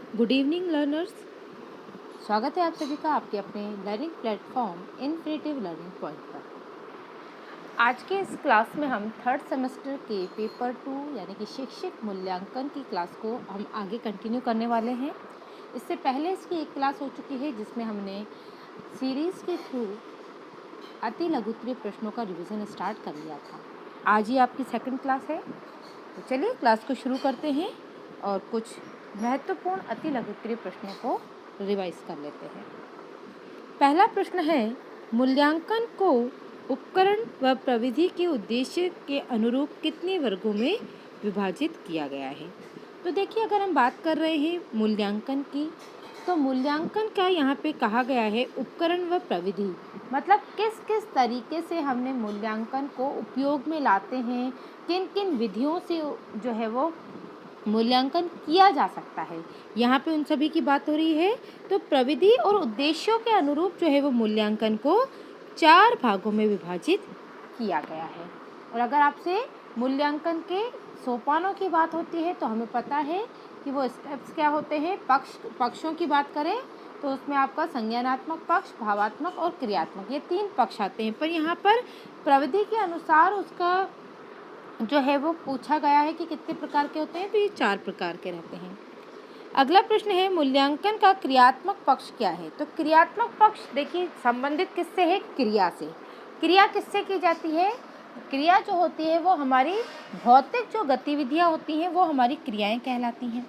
Good evening learners. स्वागत है आप सभी का आपके अपने learning platform infinitive learning point पर। आज के इस क्लास में हम थर्ड सेमेस्टर के पेपर 2 यानी कि शैक्षिक मूल्यांकन की क्लास को हम आगे कंटिन्यू करने वाले हैं। इससे पहले इसकी एक क्लास हो चुकी है जिसमें हमने सीरीज़ के थ्रू अति लघुत्तरीय प्रश्नों का रिवीजन स्टार्ट कर लिया था। आज ही आपकी सेकंड क्लास है, तो चलिए क्लास को शुरू करते हैं और कुछ महत्वपूर्ण अति लघुत्तरीय प्रश्नों को रिवाइज कर लेते हैं। पहला प्रश्न है, मूल्यांकन को उपकरण व प्रविधि के उद्देश्य के अनुरूप कितने वर्गों में विभाजित किया गया है। तो देखिए, अगर हम बात कर रहे हैं मूल्यांकन की, तो मूल्यांकन का यहाँ पे कहा गया है उपकरण व प्रविधि, मतलब किस किस तरीके से हमने मूल्यांकन को उपयोग में लाते हैं, किन किन विधियों से जो है वो मूल्यांकन किया जा सकता है। यहाँ पे उन सभी की बात हो रही है। तो प्रविधि और उद्देश्यों के अनुरूप जो है वो मूल्यांकन को 4 भागों में विभाजित किया गया है। और अगर आपसे मूल्यांकन के सोपानों की बात होती है तो हमें पता है कि वो स्टेप्स क्या होते हैं। पक्षों की बात करें तो उसमें आपका संज्ञानात्मक पक्ष, भावात्मक और क्रियात्मक, ये 3 पक्ष आते हैं। पर यहाँ पर प्रविधि के अनुसार उसका जो है वो पूछा गया है कि कितने प्रकार के होते हैं, तो ये 4 प्रकार के रहते हैं। अगला प्रश्न है, मूल्यांकन का क्रियात्मक पक्ष क्या है। तो क्रियात्मक पक्ष देखिए संबंधित किससे है, क्रिया से। क्रिया किससे की जाती है, क्रिया जो होती है वो हमारी भौतिक जो गतिविधियाँ होती हैं वो हमारी क्रियाएं कहलाती हैं।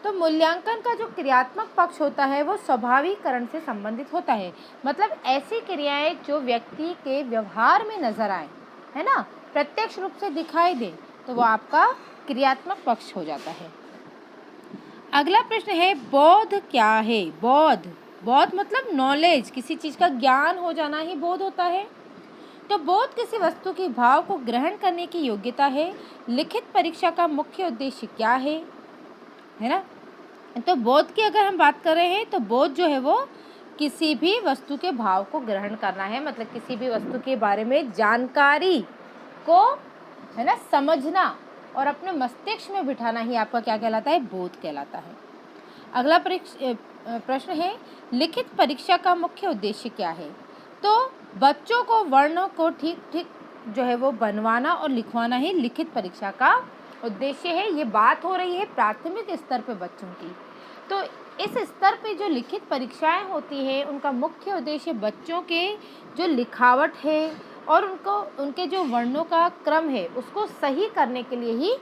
तो मूल्यांकन का जो क्रियात्मक पक्ष होता है वो स्वाभाविकरण से संबंधित होता है, मतलब ऐसी क्रियाएं जो व्यक्ति के व्यवहार में नजर आए, है ना, प्रत्यक्ष रूप से दिखाई दे, तो वो आपका क्रियात्मक पक्ष हो जाता है। अगला प्रश्न है, बोध क्या है। बोध मतलब नॉलेज, किसी चीज का ज्ञान हो जाना ही बोध होता है। तो बोध किसी वस्तु के भाव को ग्रहण करने की योग्यता है। लिखित परीक्षा का मुख्य उद्देश्य क्या है ना। तो बोध की अगर हम बात कर रहे हैं तो बोध जो है वो किसी भी वस्तु के भाव को ग्रहण करना है, मतलब किसी भी वस्तु के बारे में जानकारी को, है ना, समझना और अपने मस्तिष्क में बिठाना ही आपका क्या कहलाता है, बोध कहलाता है। अगला प्रश्न है, लिखित परीक्षा का मुख्य उद्देश्य क्या है। तो बच्चों को वर्णों को ठीक ठीक जो है वो बनवाना और लिखवाना ही लिखित परीक्षा का उद्देश्य है। ये बात हो रही है प्राथमिक स्तर पे बच्चों की। तो इस स्तर पे जो लिखित परीक्षाएं होती हैं उनका मुख्य उद्देश्य बच्चों के जो लिखावट है और उनके जो वर्णों का क्रम है उसको सही करने के लिए ही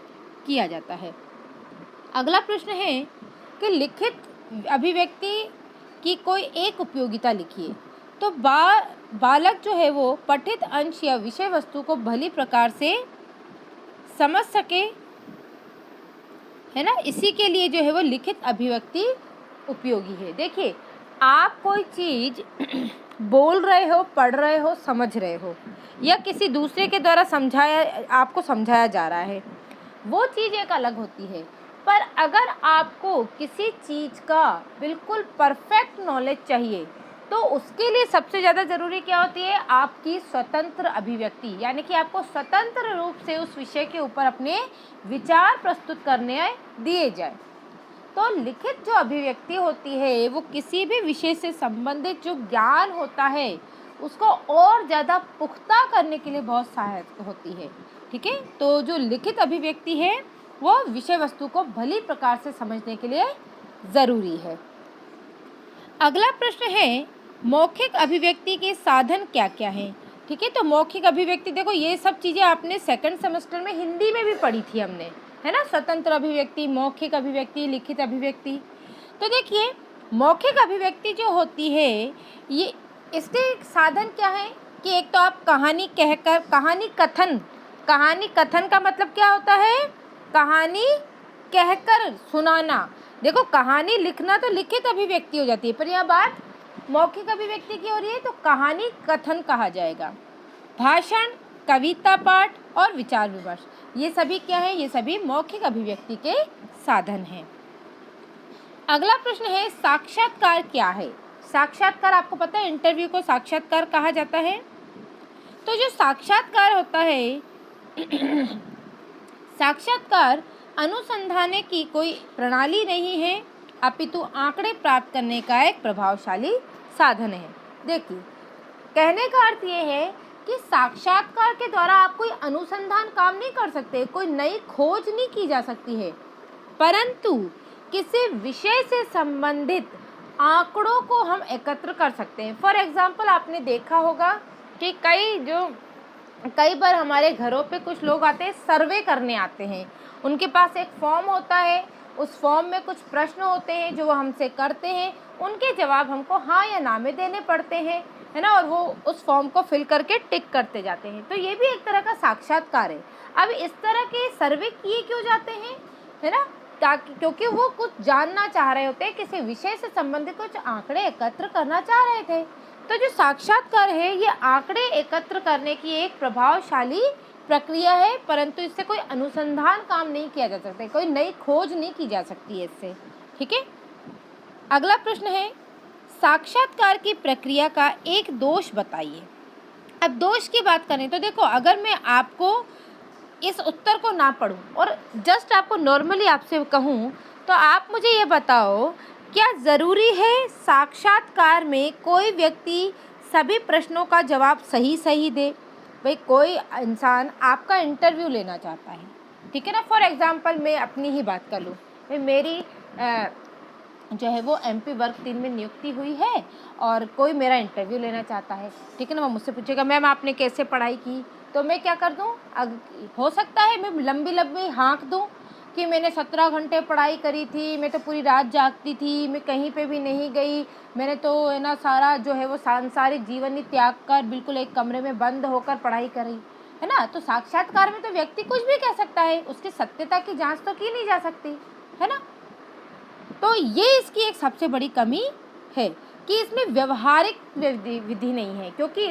किया जाता है। अगला प्रश्न है कि लिखित अभिव्यक्ति की कोई एक उपयोगिता लिखिए। तो बालक जो है वो पठित अंश या विषय वस्तु को भली प्रकार से समझ सके, है ना, इसी के लिए जो है वो लिखित अभिव्यक्ति उपयोगी है। देखिए, आप कोई चीज बोल रहे हो, पढ़ रहे हो, समझ रहे हो, या किसी दूसरे के द्वारा आपको समझाया जा रहा है, वो चीज़ एक अलग होती है। पर अगर आपको किसी चीज़ का बिल्कुल परफेक्ट नॉलेज चाहिए तो उसके लिए सबसे ज़्यादा ज़रूरी क्या होती है, आपकी स्वतंत्र अभिव्यक्ति, यानी कि आपको स्वतंत्र रूप से उस विषय के ऊपर अपने विचार प्रस्तुत करने दिए जाए। तो लिखित जो अभिव्यक्ति होती है वो किसी भी विषय से संबंधित जो ज्ञान होता है उसको और ज़्यादा पुख्ता करने के लिए बहुत सहायक होती है। ठीक है, तो जो लिखित अभिव्यक्ति है वो विषय वस्तु को भली प्रकार से समझने के लिए ज़रूरी है। अगला प्रश्न है, मौखिक अभिव्यक्ति के साधन क्या क्या हैं। ठीक है, तो मौखिक अभिव्यक्ति, देखो ये सब चीज़ें आपने सेकंड सेमेस्टर में हिंदी में भी पढ़ी थी हमने, है ना, स्वतंत्र अभिव्यक्ति, मौखिक अभिव्यक्ति, लिखित अभिव्यक्ति। तो देखिए, मौखिक अभिव्यक्ति जो होती है ये, इसके साधन क्या है कि एक तो आप कहानी कहकर, कहानी कथन का मतलब क्या होता है, कहानी कहकर सुनाना। देखो, कहानी लिखना तो लिखित अभिव्यक्ति हो जाती है, पर यह बात मौखिक अभिव्यक्ति की हो रही है तो कहानी कथन कहा जाएगा। भाषण, कविता पाठ और विचार विमर्श, ये सभी क्या है, ये सभी मौखिक अभिव्यक्ति के साधन हैं। अगला प्रश्न है, साक्षात्कार क्या है। साक्षात्कार, आपको पता है इंटरव्यू को साक्षात्कार कहा जाता है। तो जो साक्षात्कार होता है साक्षात्कार अनुसंधान की कोई प्रणाली नहीं है, अपितु आंकड़े प्राप्त करने का एक प्रभावशाली साधन है। देखिए, कहने का अर्थ ये है कि साक्षात्कार के द्वारा आप कोई अनुसंधान काम नहीं कर सकते, कोई नई खोज नहीं की जा सकती है, परंतु किसी विषय से संबंधित आंकड़ों को हम एकत्र कर सकते हैं। फॉर एग्जाम्पल, आपने देखा होगा कि कई बार हमारे घरों पे कुछ लोग आते हैं, सर्वे करने आते हैं। उनके पास एक फॉर्म होता है, उस फॉर्म में कुछ प्रश्न होते हैं जो वो हमसे करते हैं, उनके जवाब हमको हाँ या ना में देने पड़ते हैं, है ना, और वो उस फॉर्म को फिल करके टिक करते जाते हैं। तो ये भी एक तरह का साक्षात्कार है। अब इस तरह के सर्वे किए क्यों जाते हैं, है ना, ताकि क्योंकि वो कुछ जानना चाह रहे होते हैं, किसी विषय से संबंधित कुछ आंकड़े एकत्र करना चाह रहे थे। तो जो साक्षात्कार है ये आंकड़े एकत्र करने की एक प्रभावशाली प्रक्रिया है, परंतु इससे कोई अनुसंधान काम नहीं किया जा सकता, कोई नई खोज नहीं की जा सकती है इससे। ठीक है, अगला प्रश्न है, साक्षात्कार की प्रक्रिया का एक दोष बताइए। अब दोष की बात करें तो देखो, अगर मैं आपको इस उत्तर को ना पढूं और जस्ट आपको नॉर्मली आपसे कहूं तो आप मुझे ये बताओ, क्या ज़रूरी है साक्षात्कार में कोई व्यक्ति सभी प्रश्नों का जवाब सही दे? भाई, कोई इंसान आपका इंटरव्यू लेना चाहता है, ठीक है ना। फॉर एग्जांपल मैं अपनी ही बात कर लूँ, मेरी जो है वो MP वर्ग 3 में नियुक्ति हुई है और कोई मेरा इंटरव्यू लेना चाहता है, ठीक है ना। वो मुझसे पूछेगा मैम आपने कैसे पढ़ाई की, तो मैं क्या कर दूँ, हो सकता है मैं लंबी हाँक दूँ कि मैंने 17 घंटे पढ़ाई करी थी, मैं तो पूरी रात जागती थी, मैं कहीं पे भी नहीं गई, मैंने तो है ना सारा जो है वो सांसारिक जीवन ही त्याग कर बिल्कुल एक कमरे में बंद होकर पढ़ाई करी, है ना। तो साक्षात्कार में तो व्यक्ति कुछ भी कह सकता है, उसकी सत्यता की जांच तो की नहीं जा सकती, है ना। तो ये इसकी एक सबसे बड़ी कमी है कि इसमें व्यवहारिक विधि नहीं है, क्योंकि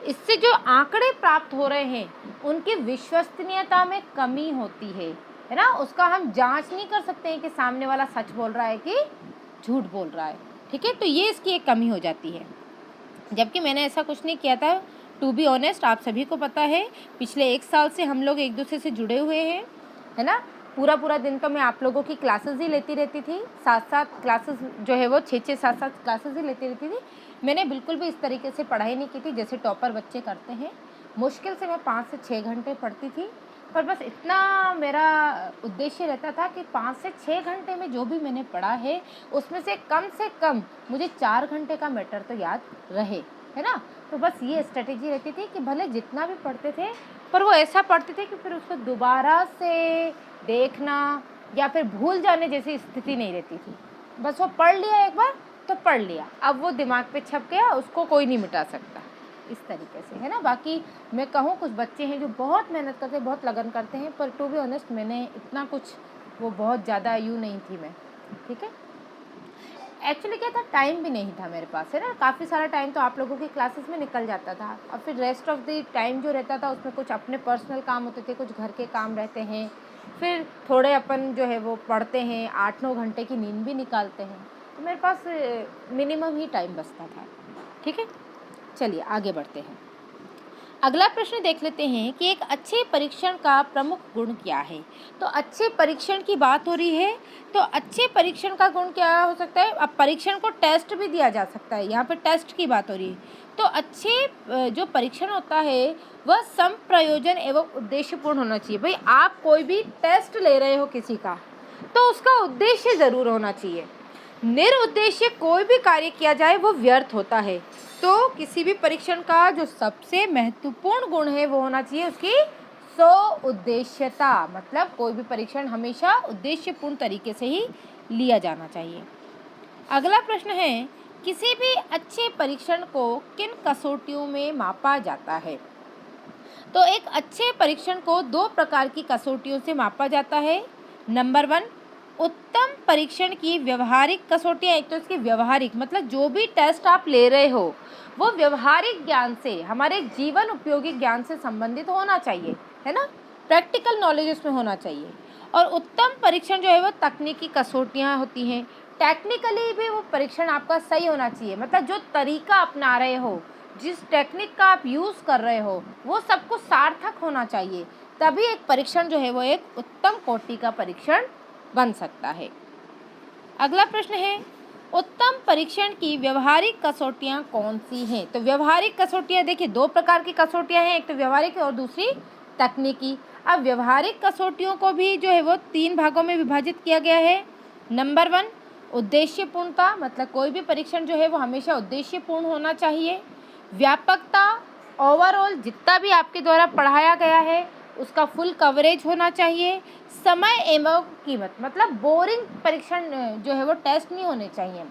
इससे जो आंकड़े प्राप्त हो रहे हैं उनकी विश्वसनीयता में कमी होती है ना। उसका हम जांच नहीं कर सकते हैं कि सामने वाला सच बोल रहा है कि झूठ बोल रहा है, ठीक है। तो ये इसकी एक कमी हो जाती है, जबकि मैंने ऐसा कुछ नहीं किया था। टू बी ऑनेस्ट, आप सभी को पता है पिछले 1 साल से हम लोग एक दूसरे से जुड़े हुए हैं, है ना। पूरा दिन तो मैं आप लोगों की क्लासेस ही लेती रहती थी, 7 क्लासेस जो है वो 6 7 क्लासेस ही लेती रहती थी। मैंने बिल्कुल भी इस तरीके से पढ़ाई नहीं की थी जैसे टॉपर बच्चे करते हैं। मुश्किल से मैं 5 से 6 घंटे पढ़ती थी, पर बस इतना मेरा उद्देश्य रहता था कि 5 से 6 घंटे में जो भी मैंने पढ़ा है उसमें से कम मुझे 4 घंटे का मैटर तो याद रहे, है ना। तो बस ये स्ट्रेटेजी रहती थी कि भले जितना भी पढ़ते थे पर वो ऐसा पढ़ते थे कि फिर उसको दोबारा से देखना या फिर भूल जाने जैसी स्थिति नहीं रहती थी। बस वो पढ़ लिया एक बार तो पढ़ लिया, अब वो दिमाग पे छप गया, उसको कोई नहीं मिटा सकता, इस तरीके से, है ना। बाकी मैं कहूँ कुछ बच्चे हैं जो बहुत मेहनत करते हैं, बहुत लगन करते हैं, पर टू बी ऑनेस्ट मैंने इतना कुछ वो बहुत ज़्यादा यूँ नहीं थी मैं, ठीक है। एक्चुअली क्या था, टाइम भी नहीं था मेरे पास, है ना। काफ़ी सारा टाइम तो आप लोगों की क्लासेस में निकल जाता था और फिर रेस्ट ऑफ द टाइम जो रहता था उसमें कुछ अपने पर्सनल काम होते थे, कुछ घर के काम रहते हैं, फिर थोड़े अपन जो है वो पढ़ते हैं, 8-9 घंटे की नींद भी निकालते हैं, तो मेरे पास मिनिमम ही टाइम बचता था, ठीक है। चलिए आगे बढ़ते हैं। अगला प्रश्न देख लेते हैं कि एक अच्छे परीक्षण का प्रमुख गुण क्या है। तो अच्छे परीक्षण की बात हो रही है, तो अच्छे परीक्षण का गुण क्या हो सकता है। अब परीक्षण को टेस्ट भी दिया जा सकता है, यहाँ पर टेस्ट की बात हो रही है। तो अच्छे जो परीक्षण होता है वह संप्रयोजन एवं उद्देश्यपूर्ण होना चाहिए। भाई, आप कोई भी टेस्ट ले रहे हो किसी का, तो उसका उद्देश्य ज़रूर होना चाहिए। निरुद्देश्य कोई भी कार्य किया जाए वो व्यर्थ होता है। तो किसी भी परीक्षण का जो सबसे महत्वपूर्ण गुण है वो होना चाहिए उसकी स्वउद्देश्यता, मतलब कोई भी परीक्षण हमेशा उद्देश्यपूर्ण तरीके से ही लिया जाना चाहिए। अगला प्रश्न है, किसी भी अच्छे परीक्षण को किन कसौटियों में मापा जाता है। तो एक अच्छे परीक्षण को 2 प्रकार की कसौटियों से मापा जाता है। नंबर 1, उत्तम परीक्षण की व्यवहारिक कसौटियाँ। एक तो इसकी व्यवहारिक मतलब जो भी टेस्ट आप ले रहे हो वो व्यवहारिक ज्ञान से, हमारे जीवन उपयोगी ज्ञान से संबंधित होना चाहिए, है ना। प्रैक्टिकल नॉलेज उसमें होना चाहिए। और उत्तम परीक्षण जो है वो तकनीकी कसौटियाँ होती हैं। टेक्निकली भी वो परीक्षण आपका सही होना चाहिए, मतलब जो तरीका अपना रहे हो, जिस टेक्निक का आप यूज़ कर रहे हो वो सब कुछ सार्थक होना चाहिए, तभी एक परीक्षण जो है वो एक उत्तम कोटि का परीक्षण बन सकता है। अगला प्रश्न है, उत्तम परीक्षण की व्यवहारिक कसौटियाँ कौन सी हैं? तो व्यवहारिक कसौटियाँ देखिए, दो प्रकार की कसौटियाँ हैं, एक तो व्यवहारिक और दूसरी तकनीकी। अब व्यवहारिक कसौटियों को भी जो है वो 3 भागों में विभाजित किया गया है। नंबर 1 उद्देश्यपूर्णता, मतलब कोई भी परीक्षण जो है वो हमेशा उद्देश्यपूर्ण होना चाहिए। व्यापकता, ओवरऑल जितना भी आपके द्वारा पढ़ाया गया है उसका फुल कवरेज होना चाहिए। समय एवं कीमत, मतलब बोरिंग परीक्षण जो है वो टेस्ट नहीं होने चाहिए।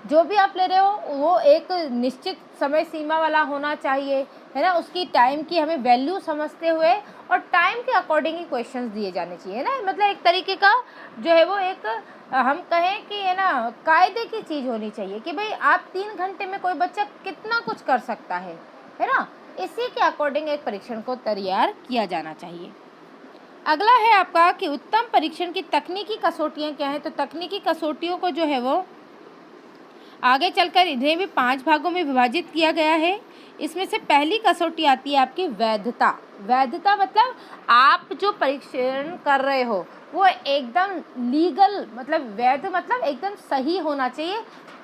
जो भी आप ले रहे हो वो एक निश्चित समय सीमा वाला होना चाहिए, है ना। उसकी टाइम की हमें वैल्यू समझते हुए और टाइम के अकॉर्डिंग ही क्वेश्चंस दिए जाने चाहिए, है ना। मतलब एक तरीके का जो है वो एक हम कहें कि है ना कायदे की चीज़ होनी चाहिए कि भाई आप 3 घंटे में कोई बच्चा कितना कुछ कर सकता है ना। इसी के अकॉर्डिंग एक परीक्षण को तैयार किया जाना चाहिए। अगला है आपका कि उत्तम परीक्षण की तकनीकी कसौटियाँ क्या हैं? तो तकनीकी कसौटियों को जो है वो आगे चलकर इन्हें भी 5 भागों में विभाजित किया गया है। इसमें से पहली कसौटी आती है आपकी वैधता। वैधता मतलब आप जो परीक्षण कर रहे हो वो एकदम लीगल, मतलब वैध मतलब एकदम सही होना चाहिए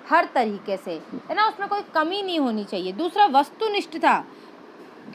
हर तरीके से, है ना, उसमें कोई कमी नहीं होनी चाहिए। दूसरा वस्तुनिष्ठता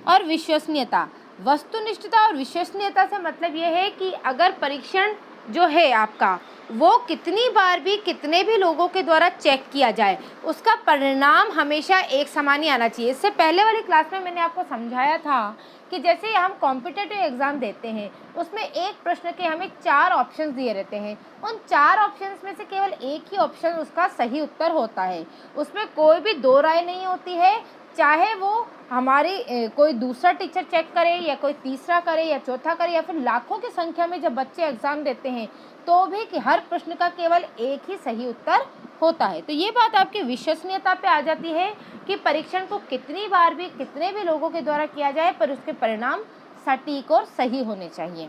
और विश्वसनीयता। वस्तुनिष्ठता और विश्वसनीयता से मतलब ये है कि अगर परीक्षण जो है आपका वो कितनी बार भी कितने भी लोगों के द्वारा चेक किया जाए उसका परिणाम हमेशा एक समान ही आना चाहिए। इससे पहले वाली क्लास में मैंने आपको समझाया था कि जैसे हम कॉम्पिटिटिव एग्ज़ाम देते हैं उसमें एक प्रश्न के हमें 4 ऑप्शंस दिए रहते हैं। उन 4 ऑप्शंस में से केवल एक ही ऑप्शन उसका सही उत्तर होता है, उसमें कोई भी दो राय नहीं होती है। चाहे वो हमारी कोई दूसरा टीचर चेक करे या कोई तीसरा करे या चौथा करे या फिर लाखों की संख्या में जब बच्चे एग्ज़ाम देते हैं तो भी कि हर प्रश्न का केवल एक ही सही उत्तर होता है। तो ये बात आपकी विश्वसनीयता पे आ जाती है कि परीक्षण को कितनी बार भी कितने भी लोगों के द्वारा किया जाए पर उसके परिणाम सटीक और सही होने चाहिए।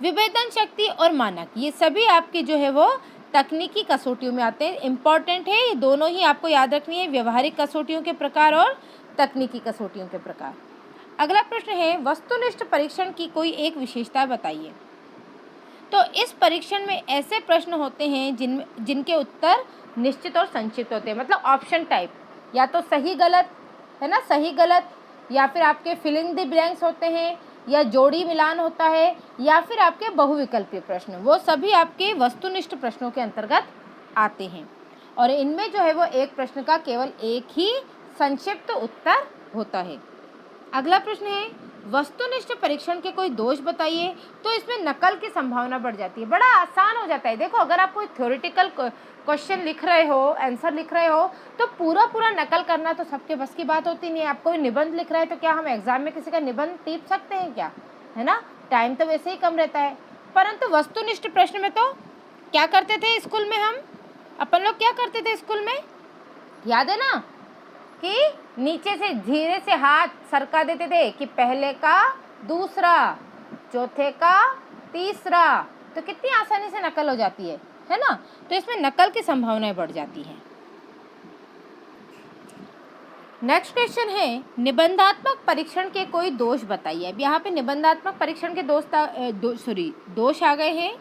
विभेदन शक्ति और मानक, ये सभी आपके जो है वो तकनीकी कसौटियों में आते हैं। इम्पॉर्टेंट है, ये दोनों ही आपको याद रखनी है, व्यवहारिक कसौटियों के प्रकार और तकनीकी कसौटियों के प्रकार। अगला प्रश्न है, वस्तुनिष्ठ परीक्षण की कोई एक विशेषता बताइए। तो इस परीक्षण में ऐसे प्रश्न होते हैं जिनके उत्तर निश्चित और संक्षिप्त होते हैं, मतलब ऑप्शन टाइप, या तो सही गलत, है ना, सही गलत, या फिर आपके फिलिंग द ब्लैंक्स होते हैं, या जोड़ी मिलान होता है, या फिर आपके बहुविकल्पीय प्रश्न, वो सभी आपके वस्तुनिष्ठ प्रश्नों के अंतर्गत आते हैं। और इनमें जो है वो एक प्रश्न का केवल एक ही संक्षिप्त उत्तर होता है। अगला प्रश्न है, वस्तुनिष्ठ परीक्षण के कोई दोष बताइए। तो इसमें नकल की संभावना बढ़ जाती है, बड़ा आसान हो जाता है। देखो, अगर आप कोई थ्योरेटिकल क्वेश्चन लिख रहे हो, आंसर लिख रहे हो, तो पूरा नकल करना तो सबके बस की बात होती नहीं है। आप कोई निबंध लिख रहे हैं तो क्या हम एग्जाम में किसी का निबंध टीप सकते हैं क्या, है ना, टाइम तो वैसे ही कम रहता है। परंतु वस्तुनिष्ठ प्रश्न में तो क्या करते थे स्कूल में, हम अपन लोग क्या करते थे स्कूल में, याद है ना, कि नीचे से धीरे से हाथ सरका देते थे कि पहले का दूसरा, चौथे का तीसरा, तो कितनी आसानी से नकल हो जाती है ना। तो इसमें नकल की संभावनाएं बढ़ जाती हैं। नेक्स्ट क्वेश्चन है, निबंधात्मक परीक्षण के कोई दोष बताइए। अब यहाँ पे निबंधात्मक परीक्षण के दोष आ गए हैं।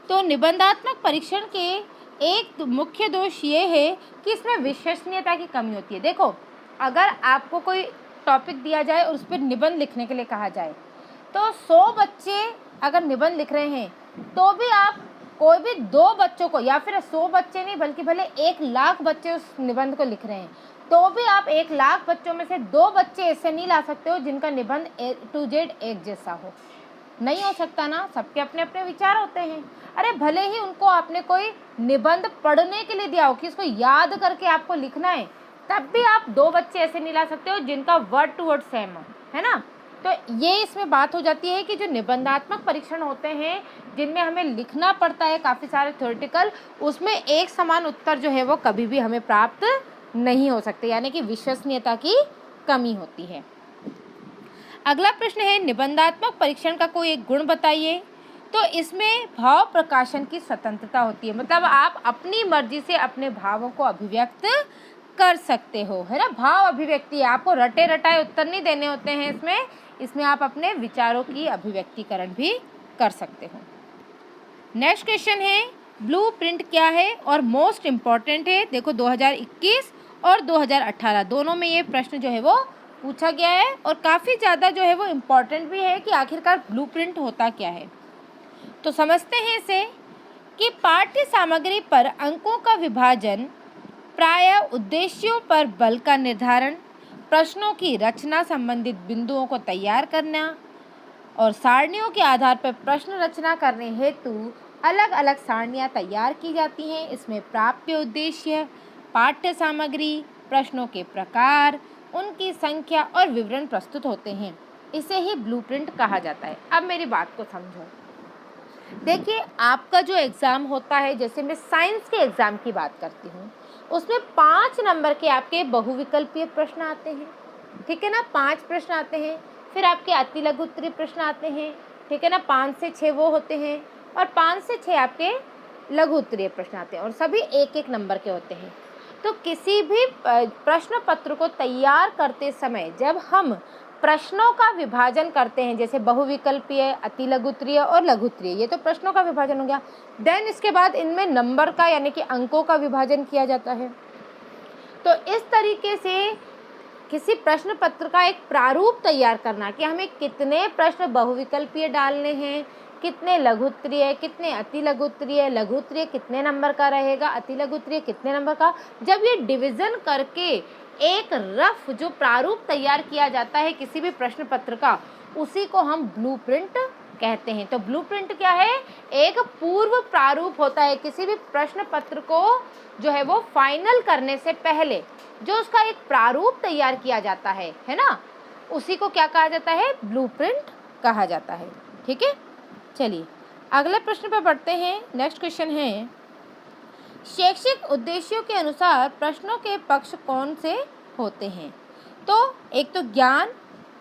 तो निबंधात्मक परीक्षण के एक मुख्य दोष ये है कि इसमें विश्वसनीयता की कमी होती है। देखो, अगर आपको कोई टॉपिक दिया जाए और उस पर निबंध लिखने के लिए कहा जाए तो 100 बच्चे अगर निबंध लिख रहे हैं तो भी आप कोई भी 2 बच्चों को, या फिर 100 बच्चे नहीं बल्कि भले 1 लाख बच्चे उस निबंध को लिख रहे हैं, तो भी आप 1 लाख बच्चों में से 2 बच्चे ऐसे नहीं ला सकते हो जिनका निबंध A to Z एक जैसा हो। नहीं हो सकता ना, सबके अपने अपने विचार होते हैं। अरे भले ही उनको आपने कोई निबंध पढ़ने के लिए दिया हो कि इसको याद करके आपको लिखना है, तब भी आप 2 बच्चे ऐसे नहीं ला सकते हो जिनका वर्ड टू वर्ड सेम हो, है ना। तो ये इसमें बात हो जाती है कि जो निबंधात्मक परीक्षण होते हैं जिनमें हमें लिखना पड़ता है काफ़ी सारे थ्योरेटिकल, उसमें एक समान उत्तर जो है वो कभी भी हमें प्राप्त नहीं हो सकते, यानी कि विश्वसनीयता की कमी होती है। अगला प्रश्न है, निबंधात्मक परीक्षण का कोई एक गुण बताइए। तो इसमें भाव प्रकाशन की स्वतंत्रता होती है, मतलब आप अपनी मर्जी से अपने भावों को अभिव्यक्त कर सकते हो, है ना। भाव अभिव्यक्ति है, आपको रटे रटाए उत्तर नहीं देने होते हैं इसमें आप अपने विचारों की अभिव्यक्तिकरण भी कर सकते हो। नेक्स्ट क्वेश्चन है, ब्लूप्रिंट क्या है और मोस्ट इम्पॉर्टेंट है। देखो 2021 और 2018 दोनों में ये प्रश्न जो है वो पूछा गया है और काफ़ी ज़्यादा जो है वो इम्पॉर्टेंट भी है कि आखिरकार ब्लूप्रिंट होता क्या है। तो समझते हैं इसे कि पाठ्य सामग्री पर अंकों का विभाजन, प्रायः उद्देश्यों पर बल का निर्धारण, प्रश्नों की रचना संबंधित बिंदुओं को तैयार करना और सारणियों के आधार पर प्रश्न रचना करने हेतु अलग अलग सारणियाँ तैयार की जाती हैं। इसमें प्राप्य उद्देश्य, पाठ्य सामग्री, प्रश्नों के प्रकार, उनकी संख्या और विवरण प्रस्तुत होते हैं। इसे ही ब्लूप्रिंट कहा जाता है। अब मेरी बात को समझो। देखिए, आपका जो एग्ज़ाम होता है, जैसे मैं साइंस के एग्ज़ाम की बात करती हूँ, उसमें 5 नंबर के आपके बहुविकल्पीय प्रश्न आते हैं, ठीक है ना। 5 प्रश्न आते हैं, फिर आपके अति लघु उत्तरीय प्रश्न आते हैं, ठीक है ना। 5 से 6 वो होते हैं और 5 से 6 आपके लघु उत्तरीय प्रश्न आते हैं और सभी 1-1 नंबर के होते हैं। तो किसी भी प्रश्न पत्र को तैयार करते समय जब हम प्रश्नों का विभाजन करते हैं, जैसे बहुविकल्पीय, अति लघु उत्तरीय और लघु उत्तरीय, ये तो प्रश्नों का विभाजन हो गया। देन इसके बाद इनमें नंबर का यानी कि अंकों का विभाजन किया जाता है। तो इस तरीके से किसी प्रश्न पत्र का एक प्रारूप तैयार करना कि हमें कितने प्रश्न बहुविकल्पीय डालने हैं, कितने लघु उत्तरीय, कितने अति लघु उत्तरीय, लघु उत्तरीय कितने नंबर का रहेगा, अति लघु उत्तरीय कितने नंबर का, जब ये डिवीज़न करके एक रफ जो प्रारूप तैयार किया जाता है किसी भी प्रश्न पत्र का, उसी को हम ब्लूप्रिंट कहते हैं। तो ब्लूप्रिंट क्या है? एक पूर्व प्रारूप होता है। किसी भी प्रश्न पत्र को जो है वो फाइनल करने से पहले जो उसका एक प्रारूप तैयार किया जाता है ना, उसी को क्या कहा जाता है? ब्लूप्रिंट कहा जाता है। ठीक है, चलिए अगले प्रश्न पर बढ़ते हैं। नेक्स्ट क्वेश्चन है, शैक्षिक उद्देश्यों के अनुसार प्रश्नों के पक्ष कौन से होते हैं? तो एक तो ज्ञान,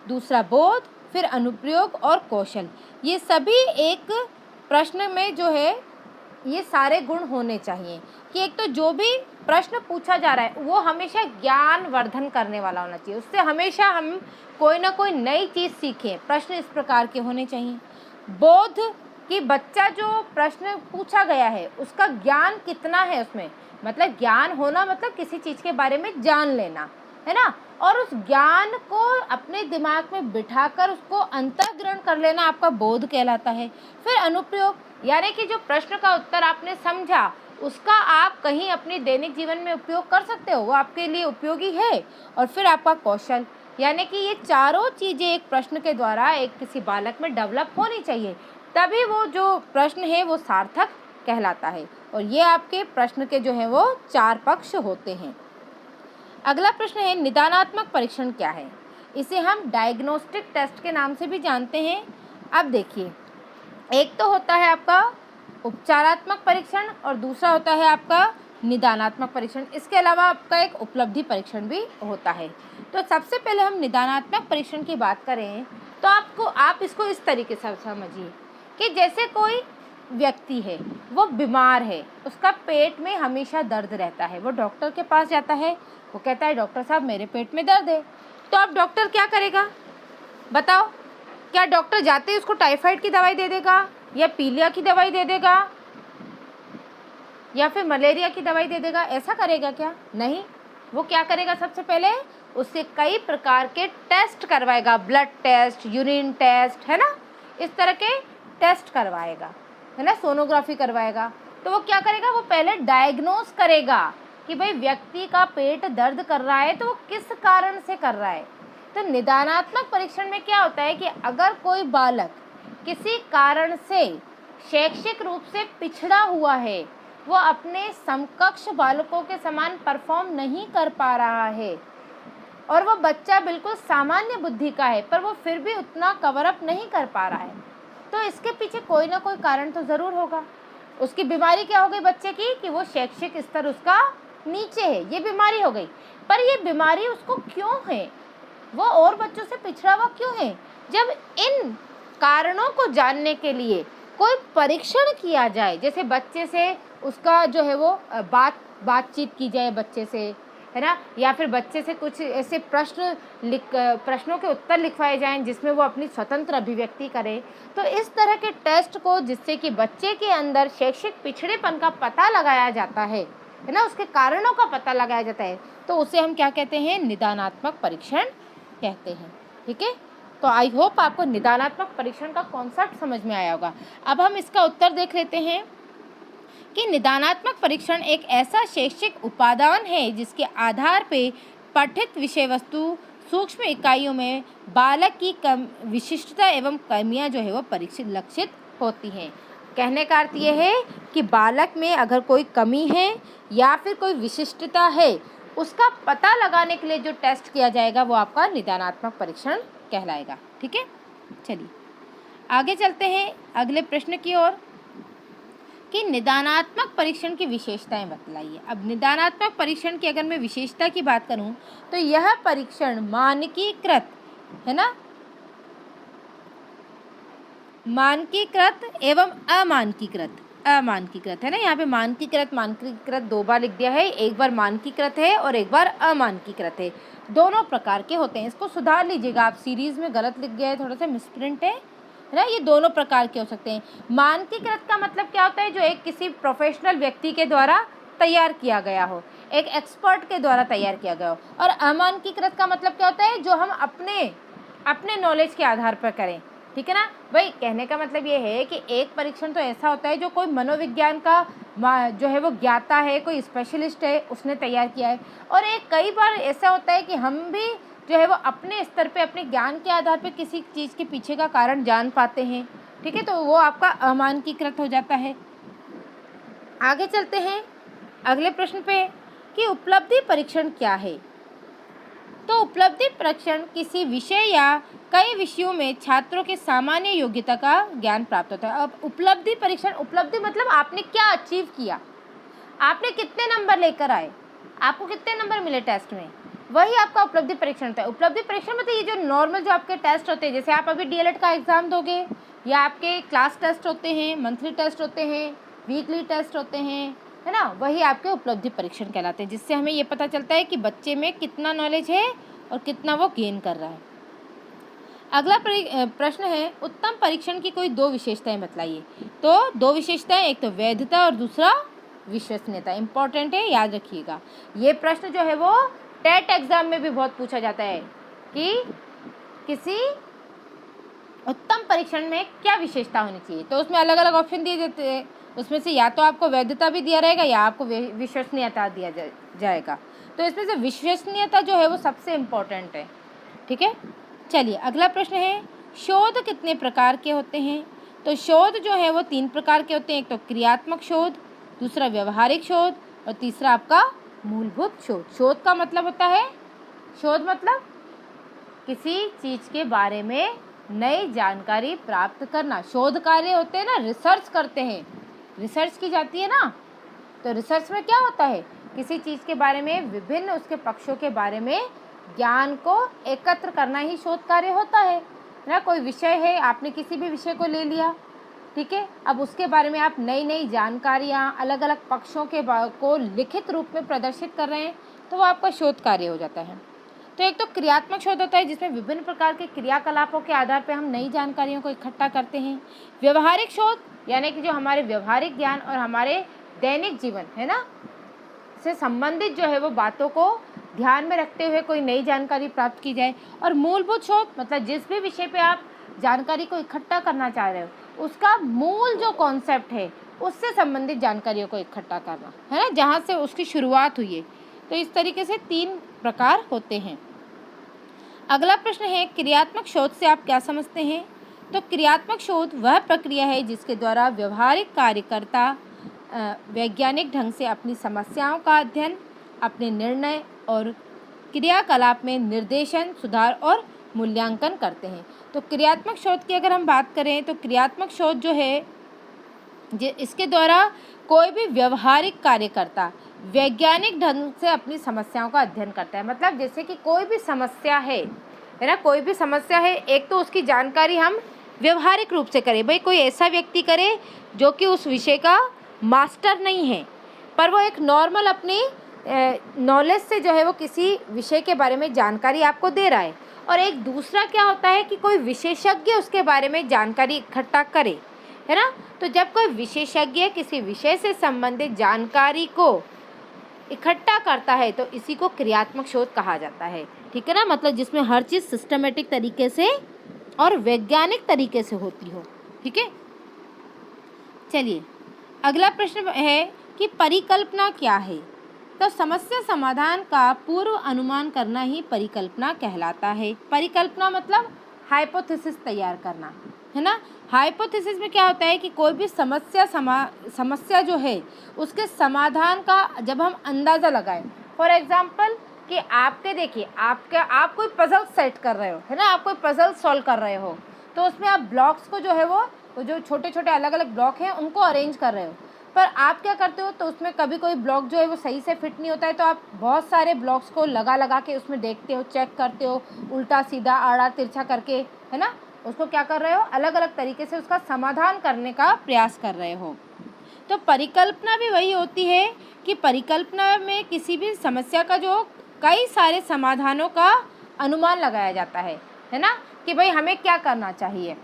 दूसरा बोध, फिर अनुप्रयोग और कौशल। ये सभी एक प्रश्न में जो है ये सारे गुण होने चाहिए कि एक तो जो भी प्रश्न पूछा जा रहा है वो हमेशा ज्ञान वर्धन करने वाला होना चाहिए, उससे हमेशा हम कोई ना कोई नई चीज़ सीखें। प्रश्न इस प्रकार के होने चाहिए। बोध कि बच्चा जो प्रश्न पूछा गया है उसका ज्ञान कितना है उसमें, मतलब ज्ञान होना मतलब किसी चीज़ के बारे में जान लेना, है ना, और उस ज्ञान को अपने दिमाग में बिठाकर उसको अंतर्ग्रहण कर लेना आपका बोध कहलाता है। फिर अनुप्रयोग यानी कि जो प्रश्न का उत्तर आपने समझा उसका आप कहीं अपने दैनिक जीवन में उपयोग कर सकते हो, वो आपके लिए उपयोगी है। और फिर आपका कौशल यानी कि ये चारों चीज़ें एक प्रश्न के द्वारा एक किसी बालक में डेवलप होनी चाहिए, तभी वो जो प्रश्न है वो सार्थक कहलाता है। और ये आपके प्रश्न के जो है वो 4 पक्ष होते हैं। अगला प्रश्न है, निदानात्मक परीक्षण क्या है? इसे हम डायग्नोस्टिक टेस्ट के नाम से भी जानते हैं। अब देखिए, एक तो होता है आपका उपचारात्मक परीक्षण और दूसरा होता है आपका निदानात्मक परीक्षण। इसके अलावा आपका एक उपलब्धि परीक्षण भी होता है। तो सबसे पहले हम निदानात्मक परीक्षण की बात करें तो आप इसको इस तरीके से समझिए कि जैसे कोई व्यक्ति है, वो बीमार है, उसका पेट में हमेशा दर्द रहता है, वो डॉक्टर के पास जाता है, वो कहता है डॉक्टर साहब मेरे पेट में दर्द है। तो अब डॉक्टर क्या करेगा बताओ? क्या डॉक्टर जाते ही उसको टाइफाइड की दवाई दे देगा या पीलिया की दवाई दे देगा या फिर मलेरिया की दवाई दे देगा? ऐसा करेगा क्या? नहीं। वो क्या करेगा? सबसे पहले उससे कई प्रकार के टेस्ट करवाएगा, ब्लड टेस्ट, यूरिन टेस्ट, है ना, इस तरह के टेस्ट करवाएगा, है ना, सोनोग्राफी करवाएगा। तो वो क्या करेगा? वो पहले डायग्नोस करेगा कि भाई व्यक्ति का पेट दर्द कर रहा है तो वो किस कारण से कर रहा है। तो निदानात्मक परीक्षण में क्या होता है कि अगर कोई बालक किसी कारण से शैक्षिक रूप से पिछड़ा हुआ है, वो अपने समकक्ष बालकों के समान परफॉर्म नहीं कर पा रहा है और वो बच्चा बिल्कुल सामान्य बुद्धि का है पर वो फिर भी उतना कवर अप नहीं कर पा रहा है, तो इसके पीछे कोई ना कोई कारण तो ज़रूर होगा। उसकी बीमारी क्या हो गई बच्चे की कि वो शैक्षिक स्तर उसका नीचे है, ये बीमारी हो गई। पर ये बीमारी उसको क्यों है, वो और बच्चों से पिछड़ा हुआ क्यों है? जब इन कारणों को जानने के लिए कोई परीक्षण किया जाए, जैसे बच्चे से उसका जो है वो बातचीत की जाए बच्चे से, है ना, या फिर बच्चे से कुछ ऐसे प्रश्नों के उत्तर लिखवाए जाएं जिसमें वो अपनी स्वतंत्र अभिव्यक्ति करे। तो इस तरह के टेस्ट को, जिससे कि बच्चे के अंदर शैक्षिक पिछड़ेपन का पता लगाया जाता है ना, उसके कारणों का पता लगाया जाता है, तो उसे हम क्या कहते हैं, निदानात्मक परीक्षण कहते हैं। ठीक है, तो आई होप आपको निदानात्मक परीक्षण का कॉन्सेप्ट समझ में आया होगा। अब हम इसका उत्तर देख लेते हैं कि निदानात्मक परीक्षण एक ऐसा शैक्षिक उपादान है जिसके आधार पर पठित विषय वस्तु सूक्ष्म इकाइयों में बालक की विशिष्टता एवं कमियां जो है वो परीक्षित लक्षित होती हैं। कहने का अर्थ ये है कि बालक में अगर कोई कमी है या फिर कोई विशिष्टता है, उसका पता लगाने के लिए जो टेस्ट किया जाएगा वो आपका निदानात्मक परीक्षण कहलाएगा। ठीक है, चलिए आगे चलते हैं अगले प्रश्न की ओर कि निदानात्मक परीक्षण की विशेषताएं बतलाइए। अब निदानात्मक परीक्षण की अगर मैं विशेषता की बात करूं तो यह परीक्षण मानकीकृत है ना, मानकीकृत एवं अमानकीकृत है ना, यहाँ पे मानकीकृत 2 बार लिख दिया है, एक बार मानकीकृत है और एक बार अमानकीकृत है, दोनों प्रकार के होते हैं। इसको सुधार लीजिएगा, आप सीरीज में गलत लिख गया है, थोड़ा सा मिसप्रिंट है ना, ये दोनों प्रकार के हो सकते हैं। मानकीकृत का मतलब क्या होता है, जो एक किसी प्रोफेशनल व्यक्ति के द्वारा तैयार किया गया हो, एक एक्सपर्ट के द्वारा तैयार किया गया हो। और अमानकीकृत का मतलब क्या होता है, जो हम अपने नॉलेज के आधार पर करें। ठीक है ना भाई, कहने का मतलब ये है कि एक परीक्षण तो ऐसा होता है जो कोई मनोविज्ञान का जो है वो ज्ञाता है, कोई स्पेशलिस्ट है, उसने तैयार किया है। और एक कई बार ऐसा होता है कि हम भी जो है वो अपने स्तर पे, अपने ज्ञान के आधार पे किसी चीज़ के पीछे का कारण जान पाते हैं। ठीक है, तो वो आपका अमानकीकृत हो जाता है। आगे चलते हैं अगले प्रश्न पे कि उपलब्धि परीक्षण क्या है। तो उपलब्धि परीक्षण किसी विषय या कई विषयों में छात्रों के सामान्य योग्यता का ज्ञान प्राप्त होता है। अब उपलब्धि परीक्षण, उपलब्धि मतलब आपने क्या अचीव किया, आपने कितने नंबर लेकर आए, आपको कितने नंबर मिले टेस्ट में, वही आपका उपलब्धि परीक्षण होता है। उपलब्धि परीक्षण मतलब ये जो नॉर्मल जो आपके टेस्ट होते हैं, जैसे आप अभी डीएलएड का एग्ज़ाम दोगे, या आपके क्लास टेस्ट होते हैं, मंथली टेस्ट होते हैं, वीकली टेस्ट होते हैं, है ना, वही आपके उपलब्धि परीक्षण कहलाते हैं, जिससे हमें ये पता चलता है कि बच्चे में कितना नॉलेज है और कितना वो गेन कर रहा है। अगला प्रश्न है, उत्तम परीक्षण की कोई 2 विशेषताएं बतलाइए। तो 2 विशेषताएं, एक तो वैधता और दूसरा विश्वसनीयता। इंपॉर्टेंट है, याद रखिएगा। ये प्रश्न जो है वो टेट एग्जाम में भी बहुत पूछा जाता है कि किसी उत्तम परीक्षण में क्या विशेषता होनी चाहिए। तो उसमें अलग अलग ऑप्शन दिए जाते हैं, उसमें से या तो आपको वैधता भी दिया रहेगा या आपको विश्वसनीयता दिया जाएगा। तो इसमें से विश्वसनीयता जो है वो सबसे इम्पोर्टेंट है। ठीक है, चलिए अगला प्रश्न है, शोध कितने प्रकार के होते हैं। तो शोध जो है वो 3 प्रकार के होते हैं, एक तो क्रियात्मक शोध, दूसरा व्यवहारिक शोध और तीसरा आपका मूलभूत शोध। शोध का मतलब होता है, शोध मतलब किसी चीज़ के बारे में नई जानकारी प्राप्त करना। शोध कार्य होते हैं ना, रिसर्च करते हैं, रिसर्च की जाती है ना। तो रिसर्च में क्या होता है, किसी चीज़ के बारे में विभिन्न उसके पक्षों के बारे में ज्ञान को एकत्र करना ही शोध कार्य होता है ना। कोई विषय है, आपने किसी भी विषय को ले लिया, ठीक है, अब उसके बारे में आप नई नई जानकारियाँ, अलग अलग पक्षों के को लिखित रूप में प्रदर्शित कर रहे हैं, तो वो आपका शोध कार्य हो जाता है। तो एक तो क्रियात्मक शोध होता है जिसमें विभिन्न प्रकार के क्रियाकलापों के आधार पर हम नई जानकारियों को इकट्ठा करते हैं। व्यवहारिक शोध यानी कि जो हमारे व्यवहारिक ज्ञान और हमारे दैनिक जीवन है ना से संबंधित जो है वो बातों को ध्यान में रखते हुए कोई नई जानकारी प्राप्त की जाए। और मूलभूत शोध मतलब जिस भी विषय पे आप जानकारी को इकट्ठा करना चाह रहे हो, उसका मूल जो कॉन्सेप्ट है उससे संबंधित जानकारियों को इकट्ठा करना है ना, जहाँ से उसकी शुरुआत हुई है। तो इस तरीके से 3 प्रकार होते हैं। अगला प्रश्न है, क्रियात्मक शोध से आप क्या समझते हैं। तो क्रियात्मक शोध वह प्रक्रिया है जिसके द्वारा व्यवहारिक कार्यकर्ता वैज्ञानिक ढंग से अपनी समस्याओं का अध्ययन, अपने निर्णय और क्रियाकलाप में निर्देशन, सुधार और मूल्यांकन करते हैं। तो क्रियात्मक शोध की अगर हम बात करें तो क्रियात्मक शोध जो है इसके द्वारा कोई भी व्यवहारिक कार्यकर्ता वैज्ञानिक ढंग से अपनी समस्याओं का अध्ययन करता है। मतलब जैसे कि कोई भी समस्या है ना, कोई भी समस्या है, एक तो उसकी जानकारी हम व्यवहारिक रूप से करें। भाई कोई ऐसा व्यक्ति करे जो कि उस विषय का मास्टर नहीं है, पर वो एक नॉर्मल अपनी नॉलेज से जो है वो किसी विषय के बारे में जानकारी आपको दे रहा है, और एक दूसरा क्या होता है कि कोई विशेषज्ञ उसके बारे में जानकारी इकट्ठा करे, है ना। तो जब कोई विशेषज्ञ किसी विषय से संबंधित जानकारी को इकट्ठा करता है तो इसी को क्रियात्मक शोध कहा जाता है, ठीक है ना। मतलब जिसमें हर चीज़ सिस्टमेटिक तरीके से और वैज्ञानिक तरीके से होती हो, ठीक है। चलिए अगला प्रश्न है कि परिकल्पना क्या है। तो समस्या समाधान का पूर्व अनुमान करना ही परिकल्पना कहलाता है। परिकल्पना मतलब हाइपोथेसिस तैयार करना, है ना। हाइपोथेसिस में क्या होता है कि कोई भी समस्या जो है उसके समाधान का जब हम अंदाज़ा लगाएं। फॉर एग्जांपल कि आपके देखिए आप कोई पजल सेट कर रहे हो, है ना, आप कोई पजल सॉल्व कर रहे हो, तो उसमें आप ब्लॉक्स को जो है वो जो छोटे छोटे अलग अलग ब्लॉक हैं उनको अरेंज कर रहे हो। पर आप क्या करते हो, तो उसमें कभी कोई ब्लॉक जो है वो सही से फिट नहीं होता है, तो आप बहुत सारे ब्लॉक्स को लगा के उसमें देखते हो, चेक करते हो, उल्टा सीधा आड़ा तिरछा करके, है ना, उसको क्या कर रहे हो, अलग अलग तरीके से उसका समाधान करने का प्रयास कर रहे हो। तो परिकल्पना भी वही होती है कि परिकल्पना में किसी भी समस्या का जो कई सारे समाधानों का अनुमान लगाया जाता है ना, कि भाई हमें क्या करना चाहिए।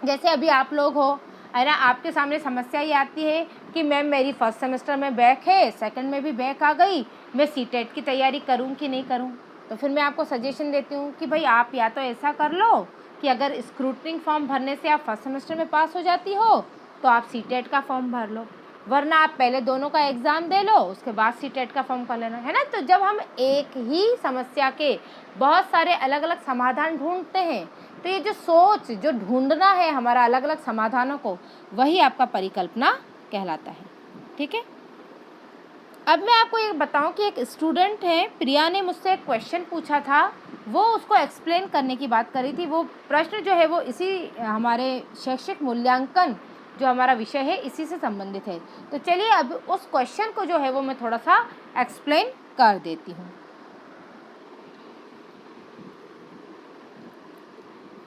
जैसे अभी आप लोग हो, है ना, आपके सामने समस्या ये आती है कि मैम मेरी फर्स्ट सेमेस्टर में बैक है, सेकंड में भी बैक आ गई, मैं सीटेट की तैयारी करूं कि नहीं करूं। तो फिर मैं आपको सजेशन देती हूं कि भाई आप या तो ऐसा कर लो कि अगर स्क्रूटनिंग फॉर्म भरने से आप फर्स्ट सेमेस्टर में पास हो जाती हो तो आप सीटेट का फॉर्म भर लो, वरना आप पहले दोनों का एग्ज़ाम दे लो, उसके बाद सीटेट का फॉर्म कर लेना, है ना। तो जब हम एक ही समस्या के बहुत सारे अलग अलग समाधान ढूंढते हैं तो ये जो ढूंढना है हमारा अलग अलग समाधानों को, वही आपका परिकल्पना कहलाता है, ठीक है। अब मैं आपको ये बताऊं कि एक स्टूडेंट है, प्रिया ने मुझसे एक क्वेश्चन पूछा था, वो उसको एक्सप्लेन करने की बात करी थी। वो प्रश्न जो है वो इसी हमारे शैक्षिक मूल्यांकन जो हमारा विषय है इसी से संबंधित है। तो चलिए अब उस क्वेश्चन को जो है वो मैं थोड़ा सा एक्सप्लेन कर देती हूँ।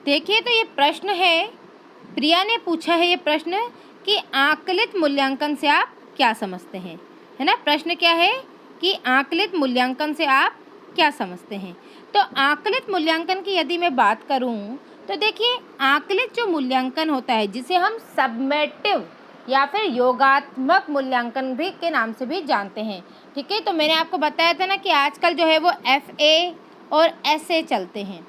देखिए तो ये प्रश्न है, प्रिया ने पूछा है ये प्रश्न कि आकलित मूल्यांकन से आप क्या समझते हैं, है ना। प्रश्न क्या है कि आकलित मूल्यांकन से आप क्या समझते हैं। तो आकलित मूल्यांकन की यदि मैं बात करूं तो देखिए आकलित जो मूल्यांकन होता है जिसे हम सबमेटिव या फिर योगात्मक मूल्यांकन भी के नाम से भी जानते हैं, ठीक है। तो मैंने आपको बताया था ना कि आजकल जो है वो FA और SA चलते हैं।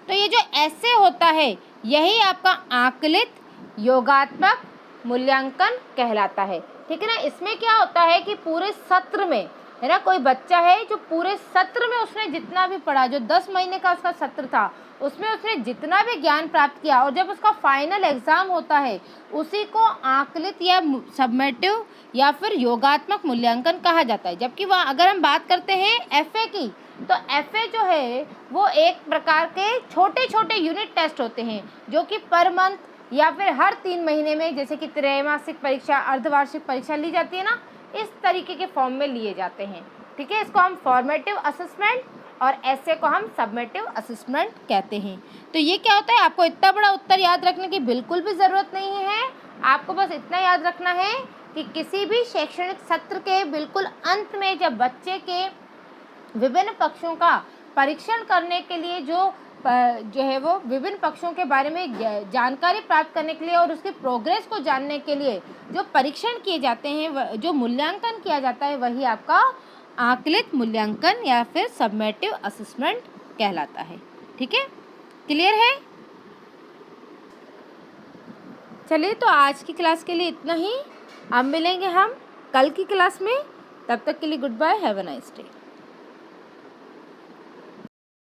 तो ये जो ऐसे होता है यही आपका आकलित योगात्मक मूल्यांकन कहलाता है, ठीक है ना। इसमें क्या होता है कि पूरे सत्र में, है ना, कोई बच्चा है जो पूरे सत्र में उसने जितना भी पढ़ा, जो 10 महीने का उसका सत्र था उसमें उसने जितना भी ज्ञान प्राप्त किया, और जब उसका फाइनल एग्ज़ाम होता है उसी को आकलित या सबमेटिव या फिर योगात्मक मूल्यांकन कहा जाता है। जबकि वह अगर हम बात करते हैं FA की, तो FA जो है वो एक प्रकार के छोटे छोटे यूनिट टेस्ट होते हैं जो कि पर मंथ या फिर हर 3 महीने में, जैसे कि त्रैमासिक परीक्षा, अर्धवार्षिक परीक्षा ली जाती है ना, इस तरीके के फॉर्म में लिए जाते हैं, ठीक है। इसको हम फॉर्मेटिव असेसमेंट और ऐसे को हम सबमेटिव असेसमेंट कहते हैं। तो ये क्या होता है, आपको इतना बड़ा उत्तर याद रखने की बिल्कुल भी ज़रूरत नहीं है। आपको बस इतना याद रखना है कि किसी भी शैक्षणिक सत्र के बिल्कुल अंत में जब बच्चे के विभिन्न पक्षों का परीक्षण करने के लिए जो है वो विभिन्न पक्षों के बारे में जानकारी प्राप्त करने के लिए और उसकी प्रोग्रेस को जानने के लिए जो परीक्षण किए जाते हैं, जो मूल्यांकन किया जाता है, वही आपका आकलित मूल्यांकन या फिर सबमेटिव असेसमेंट कहलाता है, ठीक है। क्लियर है। चलिए तो आज की क्लास के लिए इतना ही। अब मिलेंगे हम कल की क्लास में, तब तक के लिए goodbye, have a nice day.